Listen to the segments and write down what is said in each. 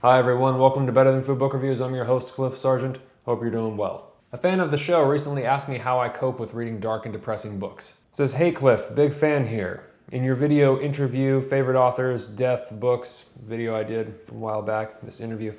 Hi everyone, welcome to Better Than Food Book Reviews. I'm your host, Cliff Sargent. Hope you're doing well. A fan of the show recently asked me how I cope with reading dark and depressing books. Says, hey Cliff, big fan here. In your video interview, favorite authors, death, books, video I did from a while back, this interview,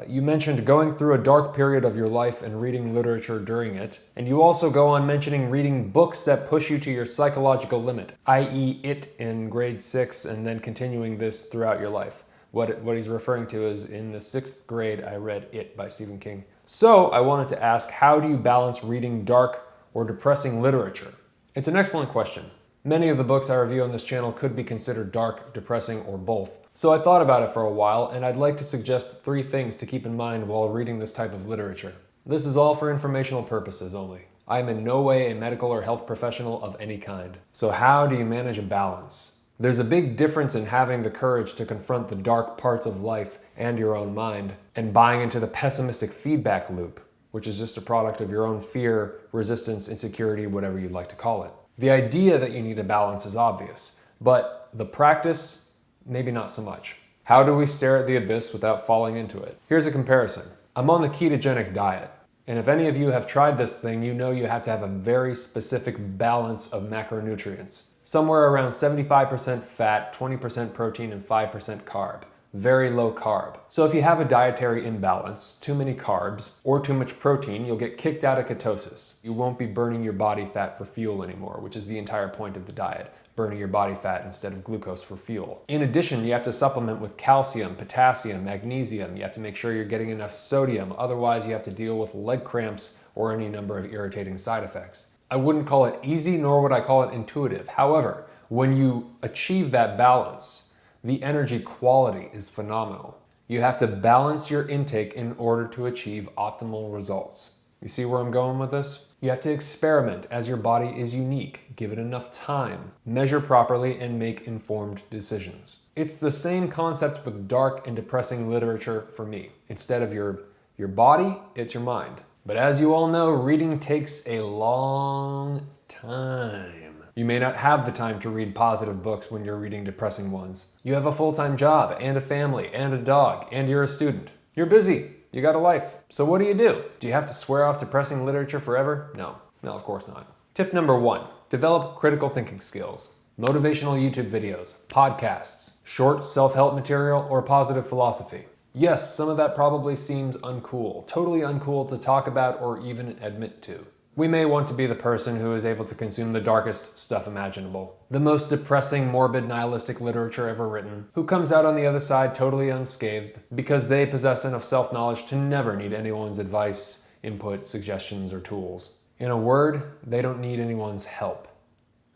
you mentioned going through a dark period of your life and reading literature during it. And you also go on mentioning reading books that push you to your psychological limit, i.e. It in grade 6 and then continuing this throughout your life. What he's referring to is in the 6th grade, I read It by Stephen King. So I wanted to ask, how do you balance reading dark or depressing literature? It's an excellent question. Many of the books I review on this channel could be considered dark, depressing, or both. So I thought about it for a while, and I'd like to suggest 3 things to keep in mind while reading this type of literature. This is all for informational purposes only. I am in no way a medical or health professional of any kind. So how do you manage a balance? There's a big difference in having the courage to confront the dark parts of life and your own mind, and buying into the pessimistic feedback loop, which is just a product of your own fear, resistance, insecurity, whatever you'd like to call it. The idea that you need a balance is obvious, but the practice, maybe not so much. How do we stare at the abyss without falling into it? Here's a comparison. I'm on the ketogenic diet, and if any of you have tried this thing, you know you have to have a very specific balance of macronutrients. Somewhere around 75% fat, 20% protein, and 5% carb. Very low carb. So if you have a dietary imbalance, too many carbs, or too much protein, you'll get kicked out of ketosis. You won't be burning your body fat for fuel anymore, which is the entire point of the diet. Burning your body fat instead of glucose for fuel. In addition, you have to supplement with calcium, potassium, magnesium. You have to make sure you're getting enough sodium. Otherwise, you have to deal with leg cramps or any number of irritating side effects. I wouldn't call it easy, nor would I call it intuitive. However, when you achieve that balance, the energy quality is phenomenal. You have to balance your intake in order to achieve optimal results. You see where I'm going with this? You have to experiment as your body is unique. Give it enough time. Measure properly and make informed decisions. It's the same concept with dark and depressing literature for me. Instead of your body, it's your mind. But as you all know, reading takes a long time. You may not have the time to read positive books when you're reading depressing ones. You have a full-time job and a family and a dog and you're a student. You're busy. You got a life. So what do? Do you have to swear off depressing literature forever? No, of course not. Tip number 1, develop critical thinking skills. Motivational YouTube videos, podcasts, short self-help material, or positive philosophy. Yes, some of that probably seems uncool, totally uncool to talk about or even admit to. We may want to be the person who is able to consume the darkest stuff imaginable, the most depressing, morbid, nihilistic literature ever written, who comes out on the other side totally unscathed because they possess enough self-knowledge to never need anyone's advice, input, suggestions, or tools. In a word, they don't need anyone's help.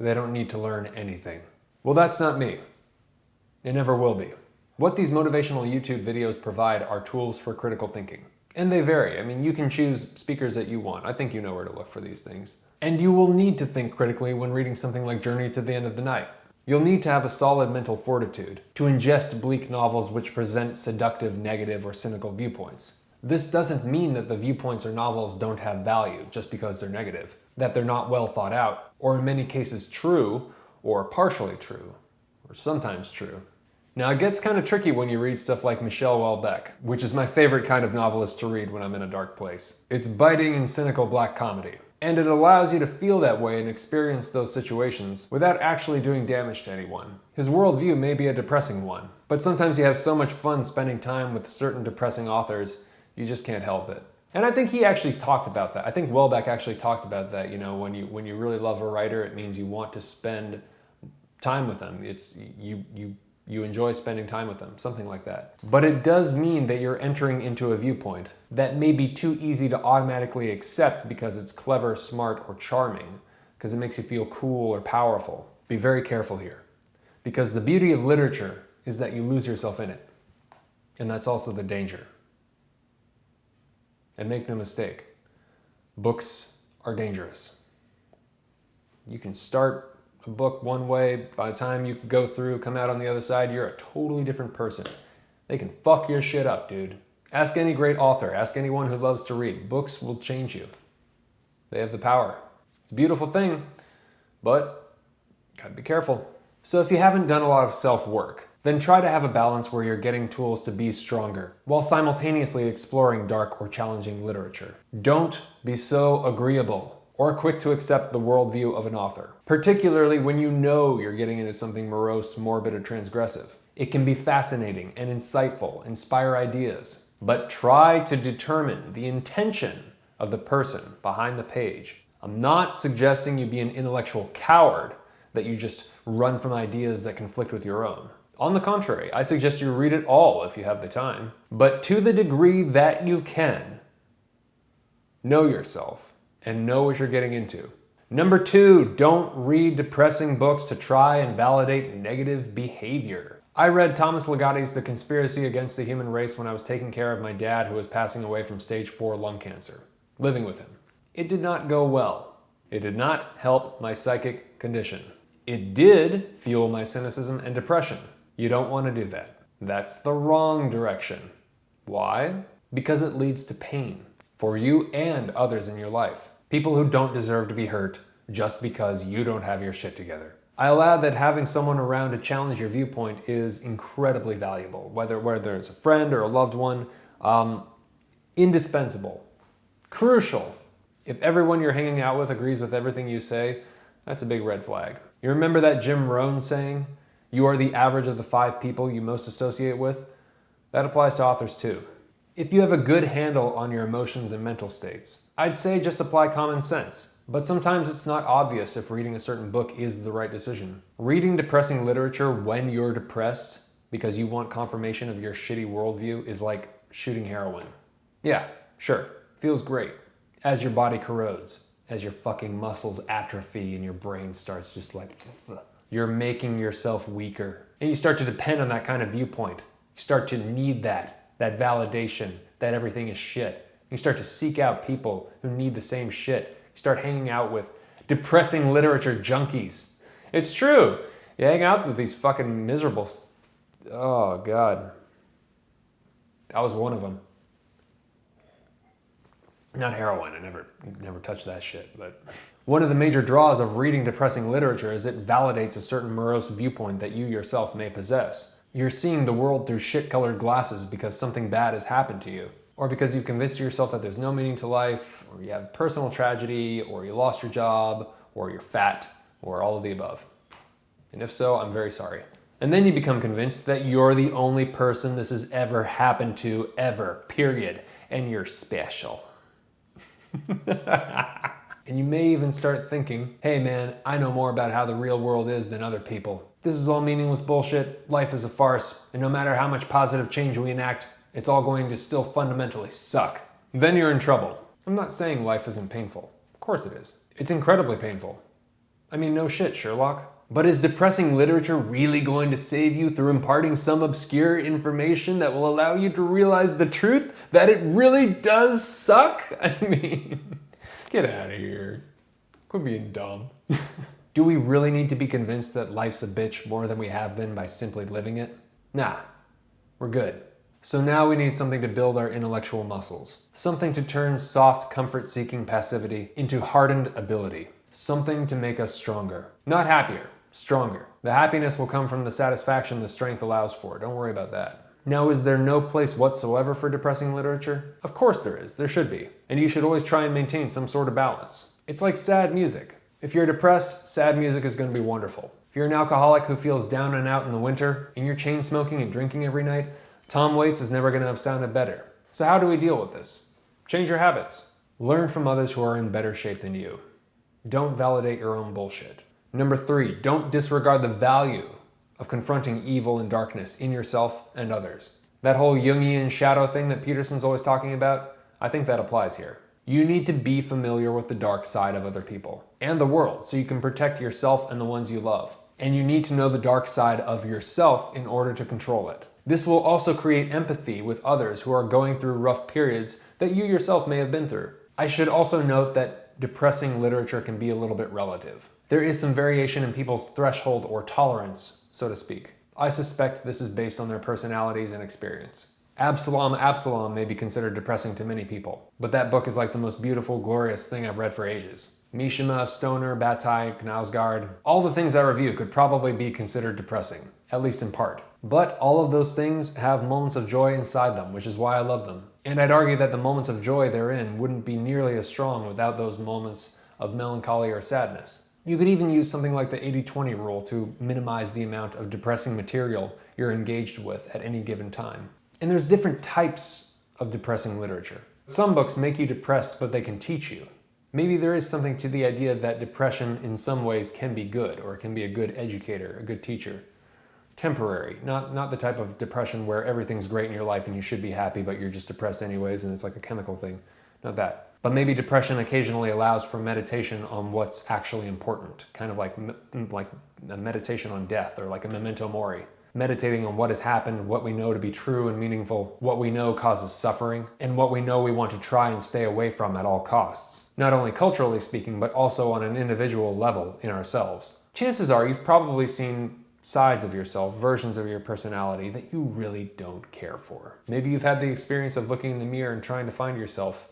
They don't need to learn anything. Well, that's not me. It never will be. What these motivational YouTube videos provide are tools for critical thinking. And they vary. I mean, you can choose speakers that you want. I think you know where to look for these things. And you will need to think critically when reading something like Journey to the End of the Night. You'll need to have a solid mental fortitude to ingest bleak novels which present seductive, negative, or cynical viewpoints. This doesn't mean that the viewpoints or novels don't have value just because they're negative, that they're not well thought out, or in many cases true, or partially true, or sometimes true. Now, it gets kind of tricky when you read stuff like Michel Houellebecq, which is my favorite kind of novelist to read when I'm in a dark place. It's biting and cynical black comedy. And it allows you to feel that way and experience those situations without actually doing damage to anyone. His worldview may be a depressing one, but sometimes you have so much fun spending time with certain depressing authors, you just can't help it. And I think he actually talked about that. I think Houellebecq actually talked about that. You know, when you really love a writer, it means you want to spend time with them. It's you enjoy spending time with them, something like that. But it does mean that you're entering into a viewpoint that may be too easy to automatically accept because it's clever, smart, or charming, because it makes you feel cool or powerful. Be very careful here, because the beauty of literature is that you lose yourself in it. And that's also the danger. And make no mistake, books are dangerous. You can start a book one way, by the time you go through, come out on the other side, you're a totally different person. They can fuck your shit up, dude. Ask any great author, ask anyone who loves to read. Books will change you. They have the power. It's a beautiful thing, but gotta be careful. So if you haven't done a lot of self-work, then try to have a balance where you're getting tools to be stronger, while simultaneously exploring dark or challenging literature. Don't be so agreeable or quick to accept the worldview of an author, particularly when you know you're getting into something morose, morbid, or transgressive. It can be fascinating and insightful, inspire ideas, but try to determine the intention of the person behind the page. I'm not suggesting you be an intellectual coward, that you just run from ideas that conflict with your own. On the contrary, I suggest you read it all if you have the time. But to the degree that you can, know yourself and know what you're getting into. Number 2, don't read depressing books to try and validate negative behavior. I read Thomas Ligotti's The Conspiracy Against the Human Race when I was taking care of my dad who was passing away from stage 4 lung cancer, living with him. It did not go well. It did not help my psychic condition. It did fuel my cynicism and depression. You don't want to do that. That's the wrong direction. Why? Because it leads to pain for you and others in your life. People who don't deserve to be hurt just because you don't have your shit together. I'll add that having someone around to challenge your viewpoint is incredibly valuable, whether it's a friend or a loved one, indispensable, crucial. If everyone you're hanging out with agrees with everything you say, that's a big red flag. You remember that Jim Rohn saying, "You are the average of the 5 people you most associate with"? That applies to authors too. If you have a good handle on your emotions and mental states, I'd say just apply common sense. But sometimes it's not obvious if reading a certain book is the right decision. Reading depressing literature when you're depressed because you want confirmation of your shitty worldview is like shooting heroin. Yeah, sure, feels great. As your body corrodes, as your fucking muscles atrophy and your brain starts just like, you're making yourself weaker. And you start to depend on that kind of viewpoint. You start to need that validation, that everything is shit. You start to seek out people who need the same shit. You start hanging out with depressing literature junkies. It's true. You hang out with these fucking miserables. Oh, God. That was one of them. Not heroin, I never touched that shit, but one of the major draws of reading depressing literature is it validates a certain morose viewpoint that you yourself may possess. You're seeing the world through shit-colored glasses because something bad has happened to you, or because you've convinced yourself that there's no meaning to life, or you have personal tragedy, or you lost your job, or you're fat, or all of the above. And if so, I'm very sorry. And then you become convinced that you're the only person this has ever happened to, ever, period, and you're special. And you may even start thinking, hey man, I know more about how the real world is than other people. This is all meaningless bullshit, life is a farce, and no matter how much positive change we enact, it's all going to still fundamentally suck. Then you're in trouble. I'm not saying life isn't painful. Of course it is. It's incredibly painful. I mean, no shit, Sherlock. But is depressing literature really going to save you through imparting some obscure information that will allow you to realize the truth that it really does suck? I mean, get out of here. Quit being dumb. Do we really need to be convinced that life's a bitch more than we have been by simply living it? Nah, we're good. So now we need something to build our intellectual muscles. Something to turn soft, comfort-seeking passivity into hardened ability. Something to make us stronger. Not happier. Stronger. The happiness will come from the satisfaction the strength allows for. Don't worry about that. Now, is there no place whatsoever for depressing literature? Of course there is. There should be. And you should always try and maintain some sort of balance. It's like sad music. If you're depressed, sad music is going to be wonderful. If you're an alcoholic who feels down and out in the winter, and you're chain smoking and drinking every night, Tom Waits is never going to have sounded better. So how do we deal with this? Change your habits. Learn from others who are in better shape than you. Don't validate your own bullshit. Number 3, don't disregard the value of confronting evil and darkness in yourself and others. That whole Jungian shadow thing that Peterson's always talking about, I think that applies here. You need to be familiar with the dark side of other people and the world so you can protect yourself and the ones you love. And you need to know the dark side of yourself in order to control it. This will also create empathy with others who are going through rough periods that you yourself may have been through. I should also note that depressing literature can be a little bit relative. There is some variation in people's threshold or tolerance, so to speak. I suspect this is based on their personalities and experience. Absalom may be considered depressing to many people, but that book is like the most beautiful, glorious thing I've read for ages. Mishima, Stoner, Bataille, Knausgaard, all the things I review could probably be considered depressing. at least in part. But all of those things have moments of joy inside them, which is why I love them. And I'd argue that the moments of joy therein wouldn't be nearly as strong without those moments of melancholy or sadness. You could even use something like the 80-20 rule to minimize the amount of depressing material you're engaged with at any given time. And there's different types of depressing literature. Some books make you depressed, but they can teach you. Maybe there is something to the idea that depression in some ways can be good, or it can be a good educator, a good teacher. Temporary, not the type of depression where everything's great in your life and you should be happy, but you're just depressed anyways and it's like a chemical thing. Not that. But maybe depression occasionally allows for meditation on what's actually important, kind of like a meditation on death, or like a memento mori. Meditating on what has happened, what we know to be true and meaningful, what we know causes suffering, and what we know we want to try and stay away from at all costs. Not only culturally speaking, but also on an individual level in ourselves. Chances are you've probably seen sides of yourself, versions of your personality that you really don't care for. Maybe you've had the experience of looking in the mirror and trying to find yourself,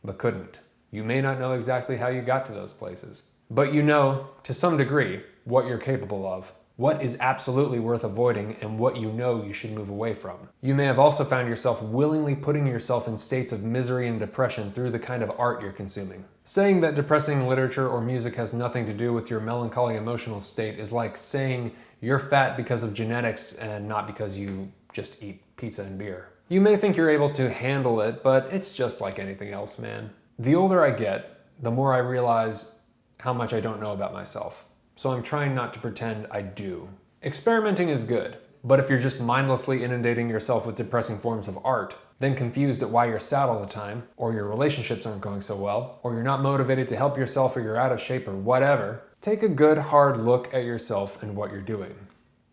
but couldn't. You may not know exactly how you got to those places, but you know, to some degree, what you're capable of, what is absolutely worth avoiding, and what you know you should move away from. You may have also found yourself willingly putting yourself in states of misery and depression through the kind of art you're consuming. Saying that depressing literature or music has nothing to do with your melancholy emotional state is like saying you're fat because of genetics and not because you just eat pizza and beer. You may think you're able to handle it, but it's just like anything else, man. The older I get, the more I realize how much I don't know about myself. So I'm trying not to pretend I do. Experimenting is good, but if you're just mindlessly inundating yourself with depressing forms of art, then confused at why you're sad all the time, or your relationships aren't going so well, or you're not motivated to help yourself, or you're out of shape, or whatever, take a good hard look at yourself and what you're doing.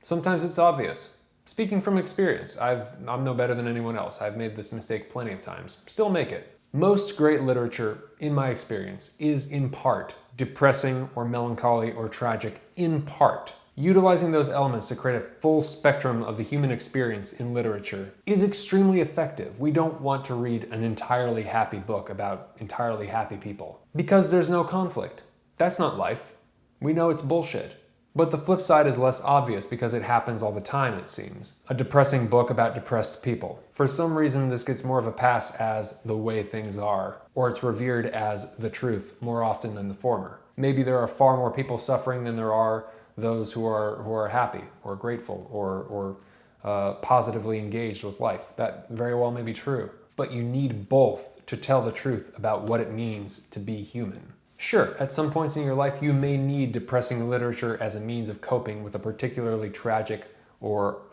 Sometimes it's obvious. Speaking from experience, I'm no better than anyone else. I've made this mistake plenty of times. Still make it. Most great literature, in my experience, is in part depressing or melancholy or tragic, in part. Utilizing those elements to create a full spectrum of the human experience in literature is extremely effective. We don't want to read an entirely happy book about entirely happy people, because there's no conflict. That's not life. We know it's bullshit. But the flip side is less obvious because it happens all the time, it seems. A depressing book about depressed people. For some reason, this gets more of a pass as the way things are, or it's revered as the truth more often than the former. Maybe there are far more people suffering than there are those who are happy or grateful or positively engaged with life. That very well may be true. But you need both to tell the truth about what it means to be human. Sure, at some points in your life, you may need depressing literature as a means of coping with a particularly tragic or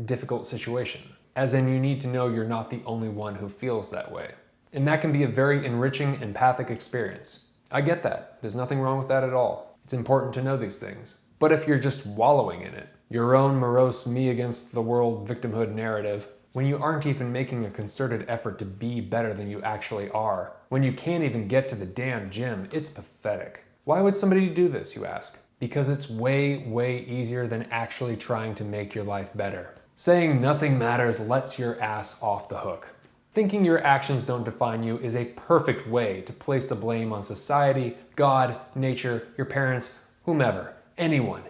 difficult situation. As in, you need to know you're not the only one who feels that way. And that can be a very enriching, empathic experience. I get that. There's nothing wrong with that at all. It's important to know these things. But if you're just wallowing in it, your own morose me against the world victimhood narrative, when you aren't even making a concerted effort to be better than you actually are, when you can't even get to the damn gym, it's pathetic. Why would somebody do this, you ask? Because it's way, way easier than actually trying to make your life better. Saying nothing matters lets your ass off the hook. Thinking your actions don't define you is a perfect way to place the blame on society, God, nature, your parents, whomever, anyone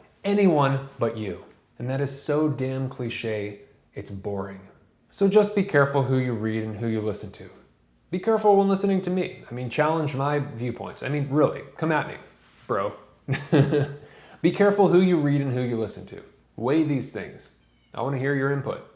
but you. And that is so damn cliche, it's boring. So just be careful who you read and who you listen to. Be careful when listening to me. Challenge my viewpoints. Really, come at me, bro. Be careful who you read and who you listen to. Weigh these things. I want to hear your input.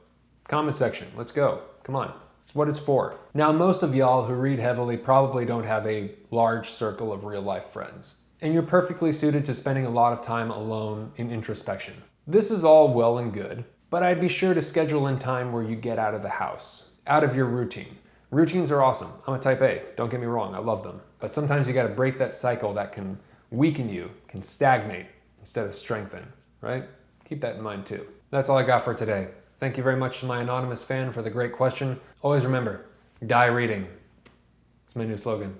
Comment section, let's go. Come on, it's what it's for. Now, most of y'all who read heavily probably don't have a large circle of real life friends. And you're perfectly suited to spending a lot of time alone in introspection. This is all well and good, but I'd be sure to schedule in time where you get out of the house, out of your routine. Routines are awesome. I'm a type A, don't get me wrong, I love them. But sometimes you gotta break that cycle that can weaken you, can stagnate instead of strengthen, right? Keep that in mind too. That's all I got for today. Thank you very much to my anonymous fan for the great question. Always remember, die reading. It's my new slogan.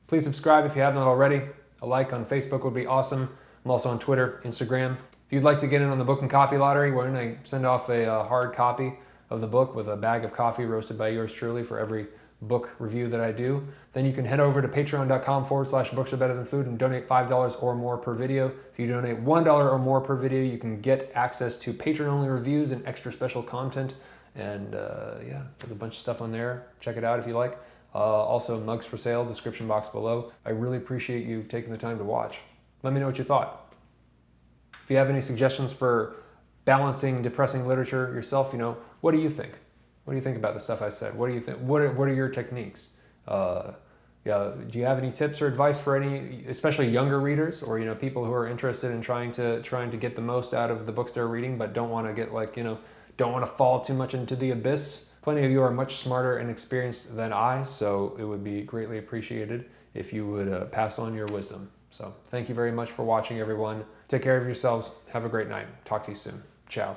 Please subscribe if you have not already. A like on Facebook would be awesome. I'm also on Twitter, Instagram. If you'd like to get in on the book and coffee lottery, we're going to send off a hard copy of the book with a bag of coffee roasted by yours truly for every book review that I do, then you can head over to patreon.com/books are better than food and donate $5 or more per video. If you donate $1 or more per video, you can get access to patron-only reviews and extra special content. And yeah, there's a bunch of stuff on there. Check it out if you like. Also, mugs for sale, description box below. I really appreciate you taking the time to watch. Let me know what you thought. If you have any suggestions for balancing depressing literature yourself, what do you think? What do you think about the stuff I said? What do you think? What are your techniques? Yeah, do you have any tips or advice for any, especially younger readers, or people who are interested in trying to get the most out of the books they're reading, but don't want to get don't want to fall too much into the abyss? Plenty of you are much smarter and experienced than I, so it would be greatly appreciated if you would pass on your wisdom. So thank you very much for watching, everyone. Take care of yourselves. Have a great night. Talk to you soon. Ciao.